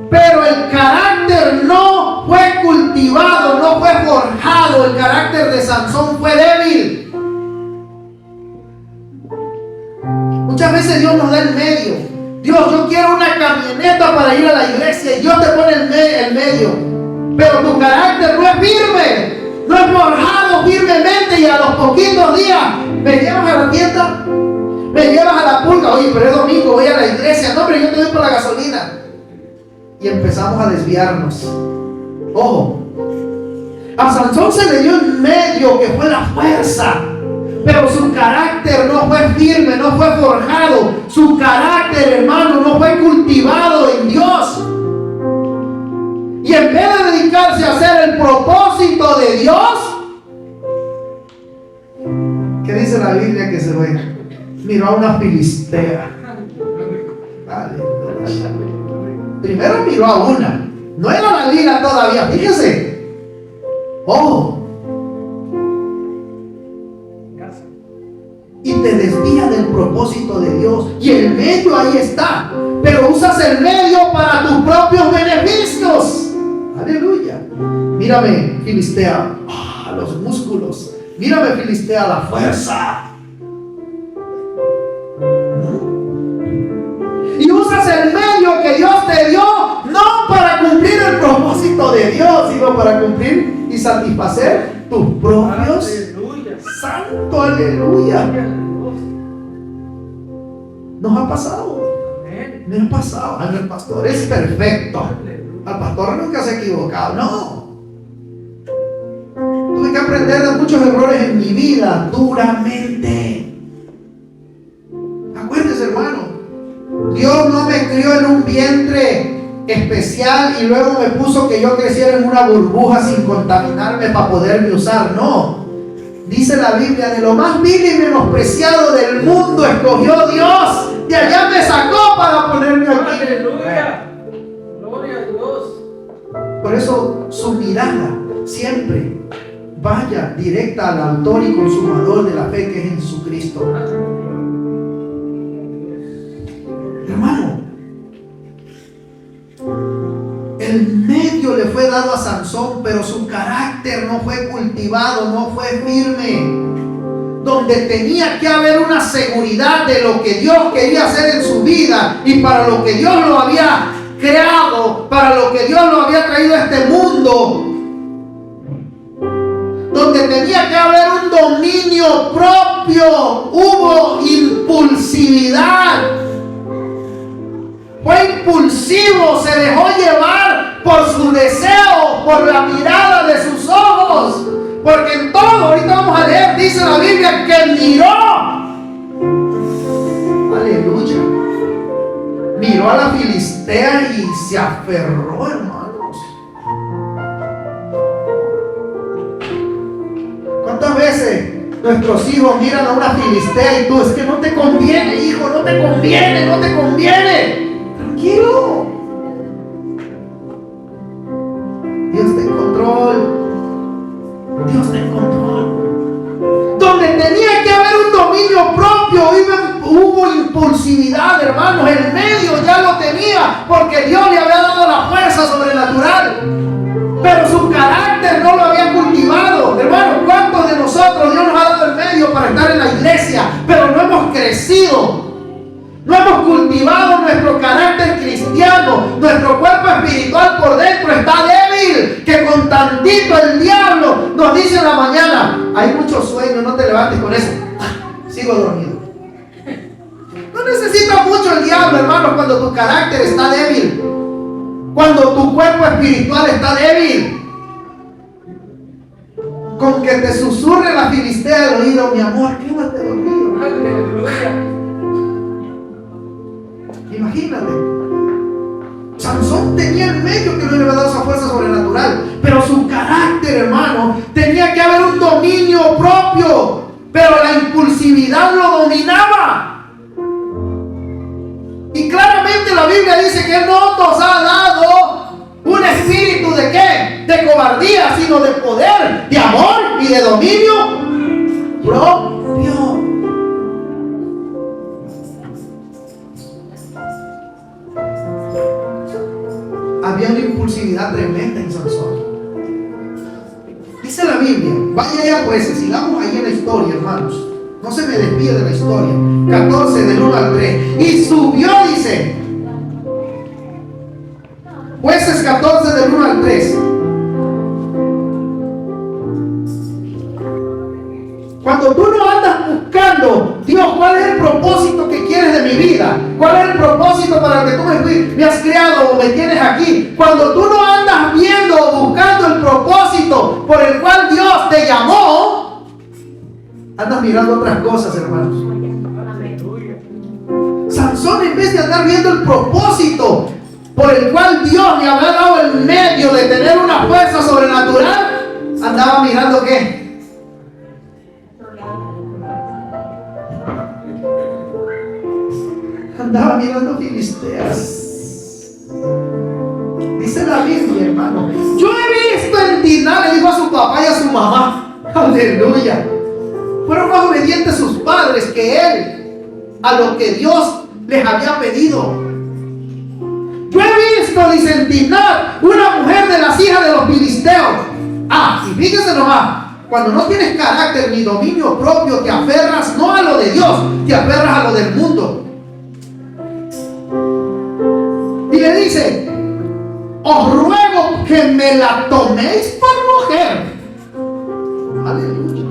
Pero el carácter no fue cultivado, no fue forjado. El carácter de Sansón fue débil. Muchas veces Dios nos da el medio. Dios, yo quiero una camioneta para ir a la iglesia, y Dios te pone el medio. Pero tu carácter no es firme, no es forjado firmemente, y a los poquitos días me llevan a la tienda, Me llevas a la pulga, oye, pero es domingo, voy a la iglesia. No, pero yo te doy por la gasolina. Y empezamos a desviarnos. Ojo, a Sansón se le dio en medio que fue la fuerza, pero su carácter no fue firme, no fue forjado. Su carácter, hermano, no fue cultivado en Dios. Y en vez de dedicarse a hacer el propósito de Dios, ¿qué dice la Biblia que se ve? Miró a una filistea. Aleluya. Primero miró a una. No era la liga todavía, fíjese. Oh. Y te desvía del propósito de Dios. Y el medio ahí está. Pero usas el medio para tus propios beneficios. Aleluya. Mírame, filistea. Los músculos. Mírame, filistea, la fuerza. Y usas el medio que Dios te dio, no para cumplir el propósito de Dios, sino para cumplir y satisfacer tus propios. Aleluya. Santo, aleluya. Nos ha pasado. Me ha pasado. Ay, el pastor es perfecto. Al pastor nunca se ha equivocado. No. Tuve que aprender de muchos errores en mi vida, duramente. Acuérdese, hermano. Dios no me crió en un vientre especial y luego me puso que yo creciera en una burbuja sin contaminarme para poderme usar. No. Dice la Biblia, de lo más vil y menospreciado del mundo escogió Dios. De allá me sacó para ponerme aquí. Aleluya. Gloria a Dios. Por eso su mirada siempre vaya directa al autor y consumador de la fe, que es Jesucristo. Hermano, el medio le fue dado a Sansón, pero su carácter no fue cultivado, no fue firme. Donde tenía que haber una seguridad de lo que Dios quería hacer en su vida y para lo que Dios lo había creado, para lo que Dios lo había traído a este mundo. Donde tenía que haber un dominio propio, hubo impulsividad. Fue impulsivo, se dejó llevar por su deseo, por la mirada de sus ojos. Porque en todo, ahorita vamos a leer, dice la Biblia que miró. Aleluya. Miró a la filistea y se aferró, hermanos. ¿Cuántas veces nuestros hijos miran a una filistea y tú, es que no te conviene, hijo, no te conviene, no te conviene? Tranquilo. Dios está en control. Dios está en control. Donde tenía que haber un dominio propio, hubo impulsividad, hermanos. El medio ya lo tenía, porque Dios le había dado la fuerza sobrenatural. Pero su carácter no lo había cultivado. Hermanos, ¿cuántos de nosotros Dios nos ha dado el medio para estar en la iglesia, pero no hemos crecido? No hemos cultivado nuestro carácter cristiano. Nuestro cuerpo espiritual por dentro está débil, que con tantito el diablo nos dice en la mañana, hay mucho sueño, no te levantes con eso. Sigo dormido. No necesita mucho el diablo, hermano, cuando tu carácter está débil, cuando tu cuerpo espiritual está débil. Con que te susurre la filistea al oído, mi amor, quédate dormido. Aleluya. Imagínate. Sansón tenía el medio que no le había dado esa fuerza sobrenatural, pero su carácter, hermano, tenía que haber un dominio propio, pero la impulsividad lo dominaba. Y claramente la Biblia dice que Él no nos ha dado un espíritu de ¿qué? De cobardía, sino de poder, de amor y de dominio propio. Había una impulsividad tremenda en Sansón. Dice la Biblia, vaya allá pues, sigamos ahí en la historia, hermanos. No se me desvíe de la historia. 14 del 1 al 3. Y subió, dice. Jueces 14 del 1 al 3. Cuando tú no andas buscando, Dios, ¿cuál es el propósito propósito que quieres de mi vida? ¿Cuál es el propósito para el que tú me has criado o me tienes aquí? Cuando tú no andas viendo o buscando el propósito por el cual Dios te llamó, andas mirando otras cosas, hermanos. Sansón, en vez de andar viendo el propósito por el cual Dios le había dado el medio de tener una fuerza sobrenatural, andaba mirando ¿qué? Andaba mirando filisteas. Dice la Biblia, hermano, yo he visto en Diná, le dijo a su papá y a su mamá, aleluya, fueron más obedientes sus padres que él a lo que Dios les había pedido. Yo he visto, dice en Diná, una mujer de las hijas de los filisteos. Y fíjense nomás, cuando no tienes carácter ni dominio propio, te aferras no a lo de Dios, te aferras a lo del mundo. Y le dice, os ruego que me la toméis por mujer. Aleluya.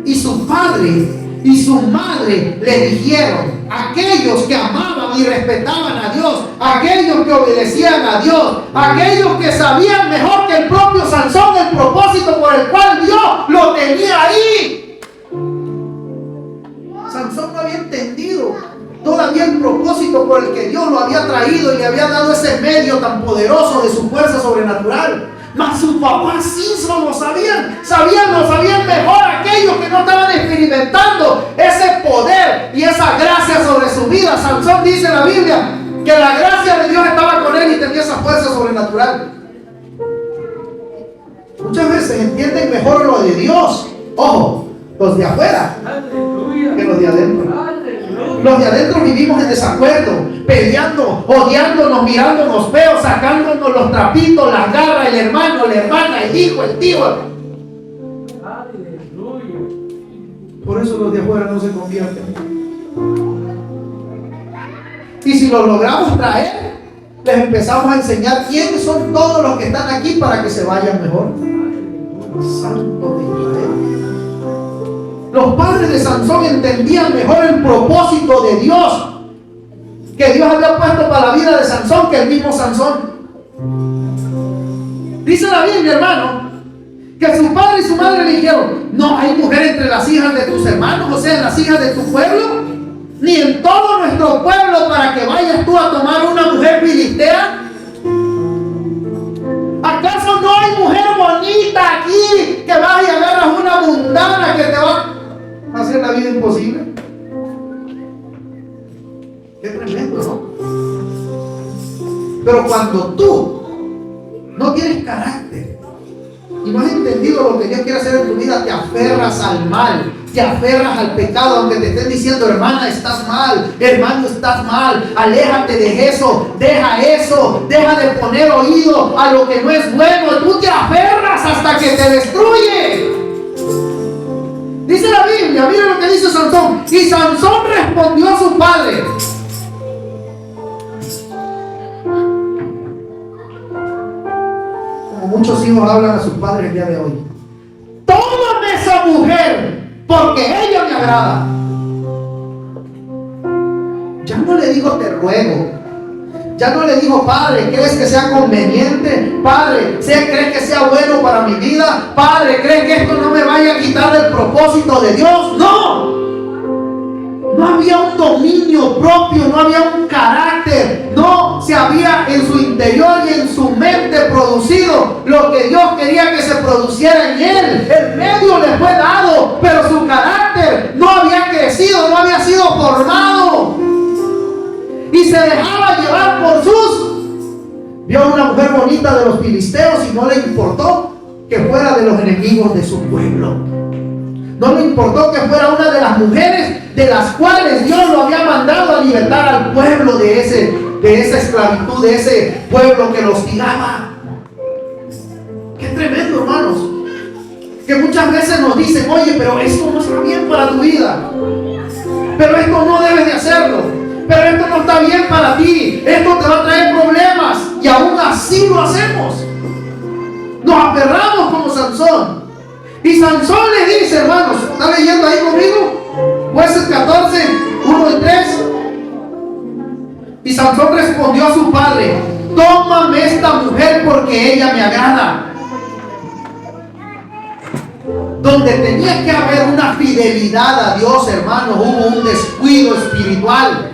Y su padre y su madre le dijeron, aquellos que amaban y respetaban a Dios, aquellos que obedecían a Dios, aquellos que sabían mejor que el propio Sansón el propósito por el cual Dios lo tenía ahí. Sansón no había entendido todavía el propósito por el que Dios lo había traído y le había dado ese medio tan poderoso de su fuerza sobrenatural. Mas sus papás sí lo sabían. Lo sabían mejor aquellos que no estaban experimentando ese poder y esa gracia sobre su vida. Sansón dice en la Biblia que la gracia de Dios estaba con él y tenía esa fuerza sobrenatural. Muchas veces entienden mejor lo de Dios, ojo, los de afuera, que los de adentro. Los de adentro vivimos en desacuerdo, peleando, odiándonos, mirándonos feos, sacándonos los trapitos, las garras, el hermano, la hermana, el hijo, el tío. Por eso los de afuera no se convierten. Y si los logramos traer, les empezamos a enseñar quiénes son todos los que están aquí para que se vayan mejor. Santo de Israel. Los padres de Sansón entendían mejor el propósito de Dios que Dios había puesto para la vida de Sansón que el mismo Sansón. Dice la Biblia, hermano, que su padre y su madre le dijeron, no hay mujer entre las hijas de tus hermanos, o sea, en las hijas de tu pueblo, ni en todo nuestro pueblo para que vayas tú a tomar una mujer filistea. ¿Acaso no hay mujer bonita aquí que vas y agarras una mundana que te va a hacer la vida imposible? Qué tremendo, ¿no? Pero cuando tú no tienes carácter y no has entendido lo que Dios quiere hacer en tu vida, te aferras al mal, te aferras al pecado, aunque te estén diciendo, hermana, estás mal, hermano, estás mal, aléjate de eso, deja de poner oído a lo que no es bueno. Tú te aferras hasta que te destruye. Dice la Biblia, mira lo que dice Sansón. Y Sansón respondió a su padre. Como muchos hijos hablan a sus padres el día de hoy. Tómame esa mujer, porque ella me agrada. Ya no le digo te ruego. Ya no le digo, padre, ¿crees que sea conveniente? Padre, ¿crees que sea bueno para mi vida? Padre, ¿crees que esto no me vaya a quitar del propósito de Dios? No. No había un dominio propio, no había un carácter, no se había en su interior y en su mente producido lo que Dios quería que se produciera en él. El medio le fue dado, pero su carácter no había crecido, no había sido formado. Y se dejaba llevar por sus... Vio a una mujer bonita de los filisteos y no le importó que fuera de los enemigos de su pueblo. No le importó que fuera una de las mujeres de las cuales Dios lo había mandado a libertar al pueblo de esa esclavitud, de ese pueblo que los tiraba. Qué tremendo, hermanos. Que muchas veces nos dicen, oye, pero esto no está bien para tu vida. Pero esto no debes de hacerlo. Pero esto no está bien para ti. Esto te va a traer problemas. Y aún así lo hacemos. Nos aferramos como Sansón. Y Sansón le dice, hermanos, ¿está leyendo ahí conmigo? Jueces 14, 1 y 3. Y Sansón respondió a su padre: tómame esta mujer porque ella me agrada. Donde tenía que haber una fidelidad a Dios, hermano, hubo un descuido espiritual.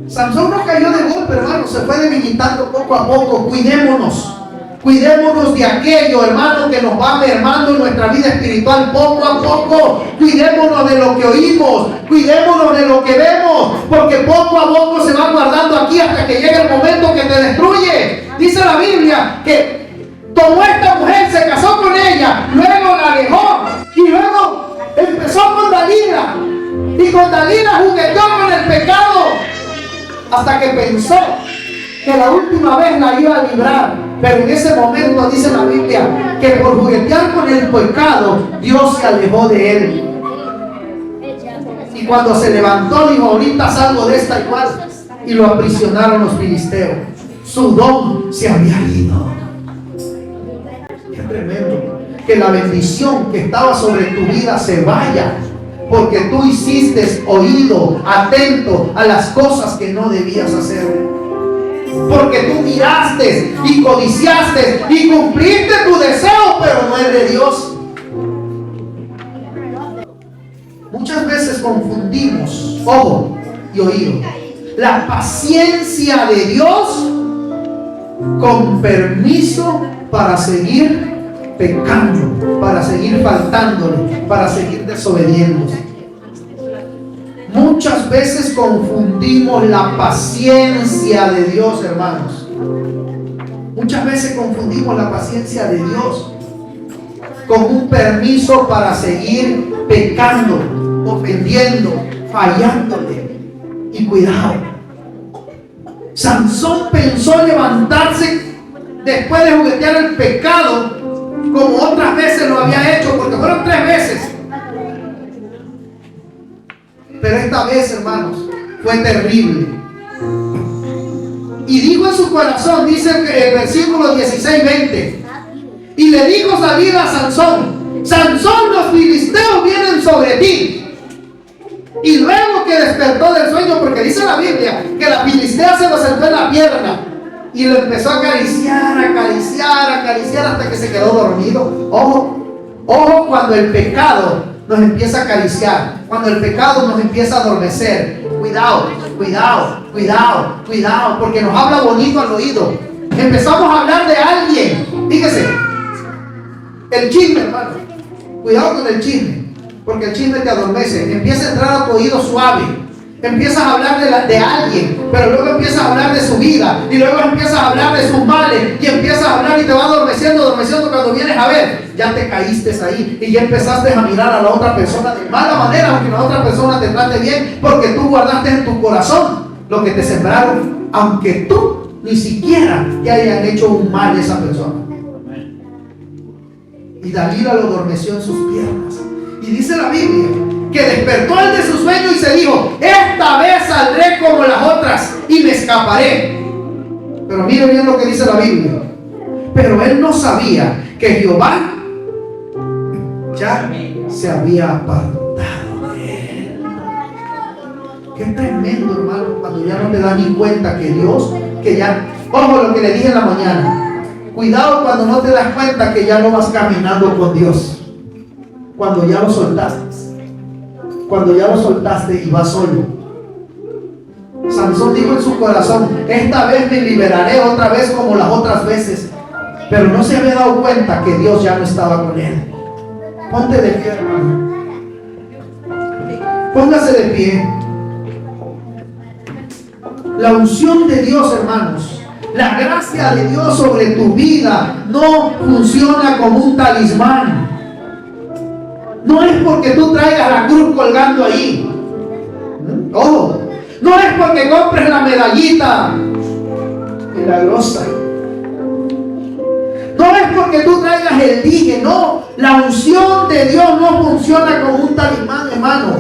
Sansón no cayó de golpe, hermano, se fue debilitando poco a poco. Cuidémonos de aquello, hermano, que nos va mermando en nuestra vida espiritual poco a poco. Cuidémonos de lo que oímos, cuidémonos de lo que vemos, porque poco a poco se va guardando aquí hasta que llegue el momento que te destruye. Dice la Biblia que tomó esta mujer, se casó con ella, luego la dejó y luego empezó con Dalila, y con Dalila jugueteó con el pecado hasta que pensó que la última vez la iba a librar. Pero en ese momento dice la Biblia que por juguetear con el pecado, Dios se alejó de él. Y cuando se levantó, dijo: ahorita salgo de esta igual. Y lo aprisionaron los filisteos. Su don se había ido. Qué tremendo. Que la bendición que estaba sobre tu vida se vaya, porque tú hiciste oído, atento a las cosas que no debías hacer. Porque tú miraste y codiciaste y cumpliste tu deseo, pero no es de Dios. Muchas veces confundimos ojo y oído, la paciencia de Dios con permiso para seguir pecando, para seguir faltándole, para seguir desobediéndose. Muchas veces confundimos la paciencia de Dios, hermanos. Muchas veces confundimos la paciencia de Dios con un permiso para seguir pecando, ofendiendo, fallándole. Y cuidado, Sansón pensó levantarse después de juguetear el pecado como otras veces lo había hecho, porque fueron 3 veces. Pero esta vez, hermanos, fue terrible. Y dijo en su corazón, dice el versículo 16-20, y le dijo David a Sansón: Sansón, los filisteos vienen sobre ti. Y luego que despertó del sueño, porque dice la Biblia que la filistea se lo sentó en la pierna y lo empezó a acariciar, hasta que se quedó dormido. Ojo cuando el pecado nos empieza a acariciar, cuando el pecado nos empieza a adormecer. Cuidado, porque nos habla bonito al oído. Empezamos a hablar de alguien. Fíjese, el chisme, hermano. Cuidado con el chisme, porque el chisme te adormece. Empieza a entrar a tu oído suave. Empiezas a hablar de alguien, pero luego empiezas a hablar de su vida, y luego empiezas a hablar de sus males, y empiezas a hablar y te va adormeciendo. Cuando vienes a ver, ya te caíste ahí y ya empezaste a mirar a la otra persona de mala manera, aunque la otra persona te trate bien, porque tú guardaste en tu corazón lo que te sembraron, aunque tú ni siquiera te hayan hecho un mal a esa persona. Y Dalila lo adormeció en sus piernas. Y dice la Biblia que despertó él de su sueño y se dijo: esta vez saldré como las otras y me escaparé. Pero mire bien lo que dice la Biblia. Pero él no sabía que Jehová ya se había apartado de él. Qué tremendo, hermano, cuando ya no te das ni cuenta que Dios, que ya, ojo lo que le dije en la mañana, cuidado cuando no te das cuenta que ya no vas caminando con Dios. Cuando ya lo soltaste y vas solo. Sansón dijo en su corazón: esta vez me liberaré otra vez como las otras veces. Pero no se había dado cuenta que Dios ya no estaba con él. Ponte de pie, hermano. Póngase de pie. La unción de Dios, hermanos, la gracia de Dios sobre tu vida no funciona como un talismán. No es porque tú traigas la cruz colgando ahí. Ojo, no es porque compres la medallita milagrosa. No es porque tú traigas el dije. No, la unción de Dios no funciona como un talismán, hermano.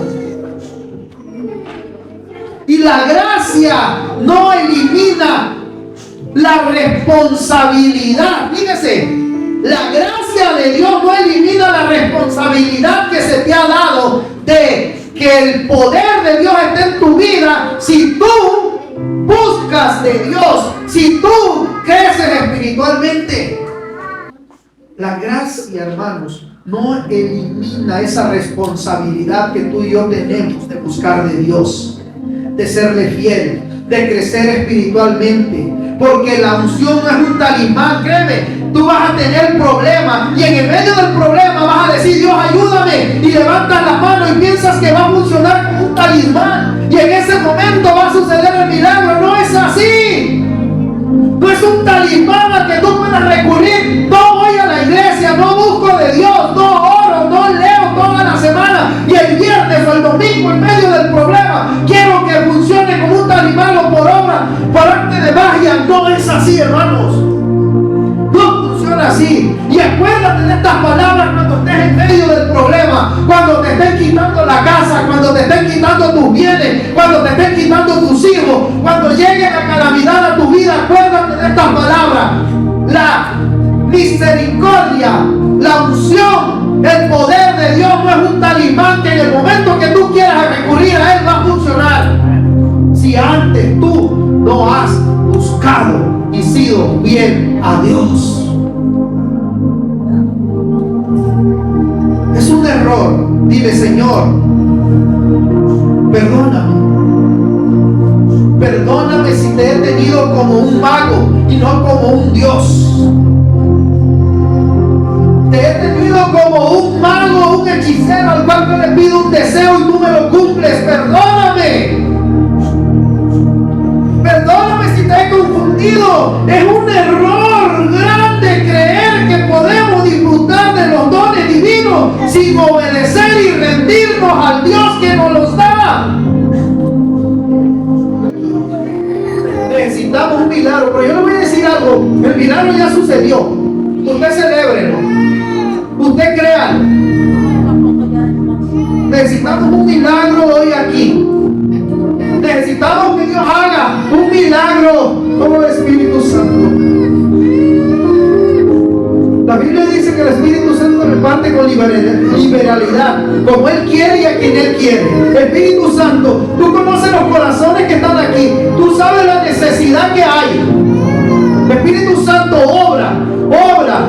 Y la gracia no elimina la responsabilidad. Fíjese, la gracia gracia de Dios no elimina la responsabilidad que se te ha dado de que el poder de Dios esté en tu vida si tú buscas de Dios, si tú creces espiritualmente. La gracia, hermanos, no elimina esa responsabilidad que tú y yo tenemos de buscar de Dios, de serle fiel, de crecer espiritualmente. Porque la unción no es un talismán, créeme. Tú vas a tener problemas y en el medio del problema vas a decir: Dios, ayúdame, y levantas la mano y piensas que va a funcionar como un talismán y en ese momento va a suceder el milagro. No es así. No es un talismán al que tú puedas recurrir. No voy a la iglesia, no busco de Dios, no oro, no leo toda la semana y el viernes o el domingo en medio del problema quiero que funcione como un talismán o por obra, por arte de magia. No es así, hermanos. No funciona así. Y acuérdate de estas palabras cuando estés en medio del problema, cuando te estén quitando la casa, cuando te estén quitando tus bienes, cuando te estén quitando tus hijos, cuando llegue la calamidad a tu vida. Acuérdate de estas palabras: la misericordia, la unción, el poder de Dios no es un talismán que en el momento que tú quieras recurrir a él va a funcionar. Si antes tú no has buscado y sido fiel a Dios. Es un error. Dile: Señor, perdóname. Perdóname si te he tenido como un mago y no como un Dios. Te he tenido como un mago, un hechicero al cual yo le pido un deseo y tú me lo cumples. Perdóname. Perdóname si te he confundido. Es un error grande creer que podemos disfrutar de los dones divinos sin obedecer y rendirnos al Dios que nos los da. Necesitamos un milagro, pero yo le voy a decir algo: el milagro ya sucedió. Usted celébrelo, usted créalo. Necesitamos un milagro hoy aquí. Necesitamos que Dios haga un milagro como el Espíritu Santo. La Biblia dice que el Espíritu Santo reparte con liberalidad, como Él quiere y a quien Él quiere. Espíritu Santo, tú conoces los corazones que están aquí. Tú sabes la necesidad que hay. Espíritu Santo, obra, obra.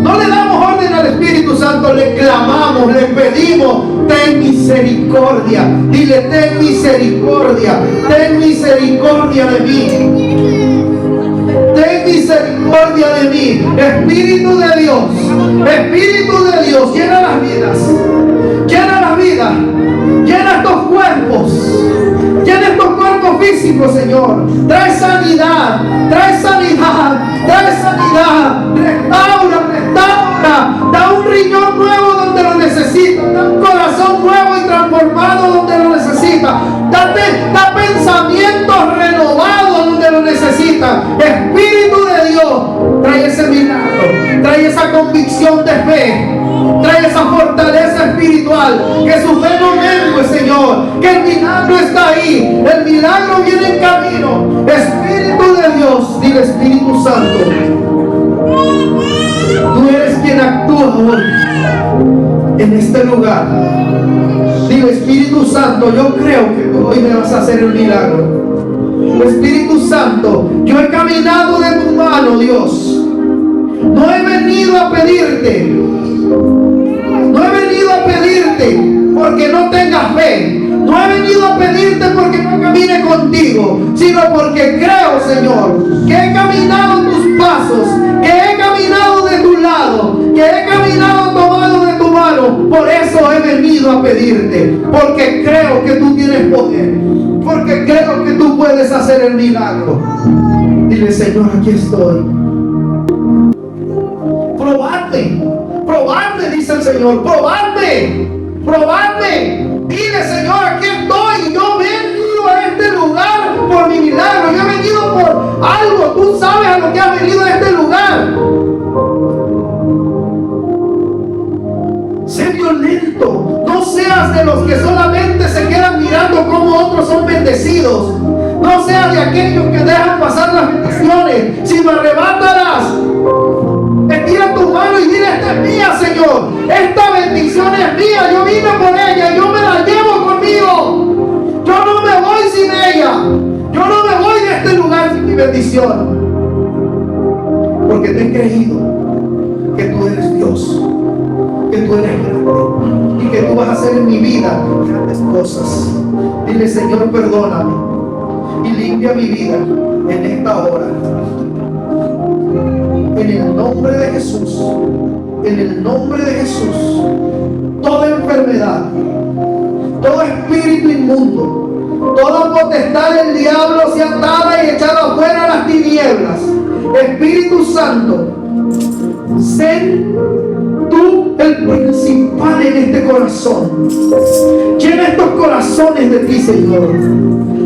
No le damos orden al Espíritu Santo, le clamamos, le pedimos: ten misericordia. Dile: ten misericordia, ten misericordia de mí. Ten misericordia de mí. Espíritu de Dios, llena las vidas, llena las vidas, llena estos cuerpos, llena estos cuerpos físicos, Señor. Trae sanidad, trae sanidad, trae sanidad. Restaura, restaura. Da un riñón nuevo donde lo necesita, da un corazón nuevo y transformado donde lo necesita. Da pensamientos renovados donde lo necesita. Espíritu de Dios, trae ese milagro, trae esa convicción de fe, trae esa fortaleza espiritual, que su fe no mengue, Señor, que el milagro está ahí, el milagro viene en camino. Espíritu de Dios, dile: Espíritu Santo, tú eres quien actúa hoy en este lugar. Dile: Espíritu Santo, yo creo que hoy me vas a hacer el milagro. Espíritu Santo, yo he caminado de tu mano, Dios. No he venido a pedirte, no he venido a pedirte porque no tengas fe. No he venido a pedirte porque no camine contigo, sino porque creo, Señor, que he caminado tus pasos, que he caminado de tu lado, que he caminado tomado de tu mano. Por eso he venido a pedirte, porque creo que tú tienes poder, porque creo que tú puedes hacer el milagro. Dile: Señor, aquí estoy. Probadme, dice el Señor, probadme. Dile: Señor, aquí estoy. Yo he venido a este lugar por mi milagro. Yo he venido por algo. Tú sabes a lo que has venido a este lugar. Sé violento. No seas de los que solamente se quedan mirando cómo otros son bendecidos. No seas de aquellos que dejan pasar las bendiciones, sino arrebátalas. Es bendición. Porque te he creído que tú eres Dios, que tú eres grande y que tú vas a hacer en mi vida grandes cosas. Dile: Señor, perdóname y limpia mi vida en esta hora. En el nombre de Jesús, en el nombre de Jesús, toda enfermedad, todo espíritu inmundo, toda potestad del diablo sea atada y echada afuera a las tinieblas. Espíritu Santo, sé tú el principal en este corazón. Llena estos corazones de ti, Señor.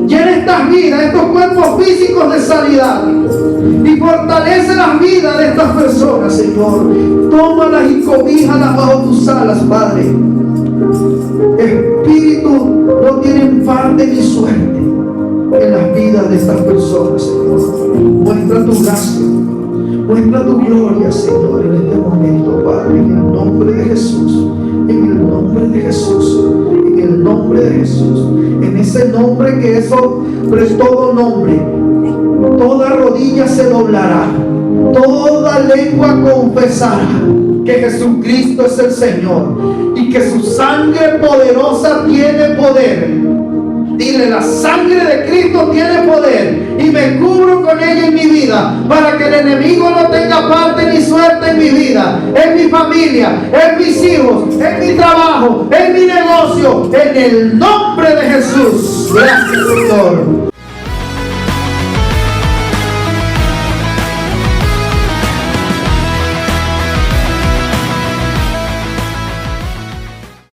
Llena estas vidas, estos cuerpos físicos de sanidad. Y fortalece las vidas de estas personas, Señor. Tómalas y cobíjalas bajo tus alas, Padre. Espíritu, no tienen parte ni suerte en las vidas de estas personas, Señor. Muestra tu gracia, muestra tu gloria, Señor, en este momento, Padre, en el nombre de Jesús, en el nombre de Jesús, en el nombre de Jesús, en ese nombre que es sobre todo nombre. Toda rodilla se doblará, toda lengua confesará que Jesucristo es el Señor y que su sangre poderosa tiene poder. Dile: la sangre de Cristo tiene poder y me cubro con ella en mi vida para que el enemigo no tenga parte ni suerte en mi vida, en mi familia, en mis hijos, en mi trabajo, en mi negocio, en el nombre de Jesús. Gracias, Señor.